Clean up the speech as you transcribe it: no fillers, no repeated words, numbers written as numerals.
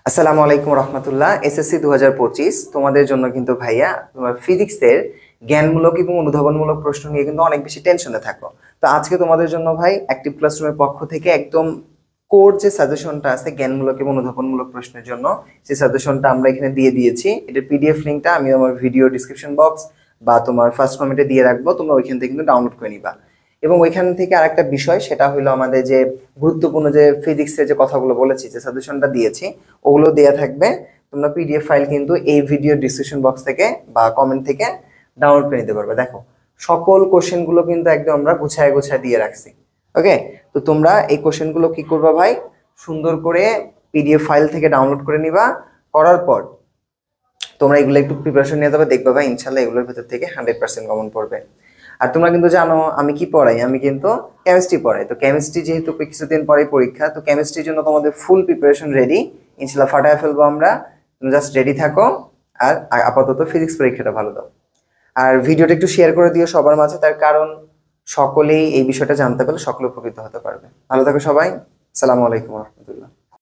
আসসালামু আলাইকুম রহমতুল্লাহ। এসএসসি 2025 তোমাদের জন্য কিন্তু ভাইয়া তোমার ফিজিক্সের জ্ঞানমূলক এবং অনুধাবনমূলক প্রশ্ন নিয়ে কিন্তু অনেক বেশি টেনশনে থাকো। তো আজকে তোমাদের জন্য ভাই অ্যাক্টিভ ক্লাসরুমের পক্ষ থেকে একদম কোর যে সাজেশনটা আছে জ্ঞানমূলক এবং অনুধাবনমূলক প্রশ্নের জন্য, সেই সাজেশনটা আমরা এখানে দিয়ে দিয়েছি। এটার পিডিএফ লিঙ্কটা আমি আমার ভিডিও ডিসক্রিপশন বক্স বা তোমার ফার্স্ট কমেন্টে দিয়ে রাখবো, তোমরা ওইখান থেকে কিন্তু ডাউনলোড করে নিবা। এবং ওইখান থেকে আরেকটা বিষয়, সেটা হলো আমাদের যে গুরুত্বপূর্ণ যে ফিজিক্সের যে কথাগুলো বলেছি, যে সাজেশনটা দিয়েছি, ওগুলো দেয়া থাকবে। তোমরা পিডিএফ ফাইল কিন্তু এই ভিডিও ডিসক্রিপশন বক্স থেকে বা কমেন্ট থেকে ডাউনলোড করে নিতে পারবে। দেখো, সকল কোশ্চেনগুলো কিন্তু একদম আমরা গুছায় গুছায় দিয়ে রাখছি। ওকে, তো তোমরা এই কোশ্চেনগুলো কি করবা ভাই, সুন্দর করে পিডিএফ ফাইল থেকে ডাউনলোড করে নিবা। করার পর তোমরা এগুলো একটু প্রিপারেশন নিয়ে যাবে, দেখবা ভাই ইনশাল্লাহ এগুলোর ভেতর থেকে 100% কমন পড়বে। আর তোমরা কিন্তু জানো আমি কি পড়াই, আমি কিন্তু কেমিস্ট্রি পড়াই। তো কেমিস্ট্রি যেহেতু কিছুদিন পরে পরীক্ষা, তো কেমিস্ট্রির জন্য তোমাদের ফুল প্রিপারেশন রেডি, ইনশাল্লাহ ফাটায় ফেলবো আমরা। তুমি জাস্ট রেডি থাকো। আর আপাতত ফিজিক্স পরীক্ষাটা ভালো দাও। আর ভিডিওটা একটু শেয়ার করে দিও সবার মাঝে, তার কারণ সকলেই এই বিষয়টা জানতে পারলে সকলে উপকৃত হতে পারবে। ভালো থাকো সবাই। আসসালামু আলাইকুম রহমতুল্লাহ।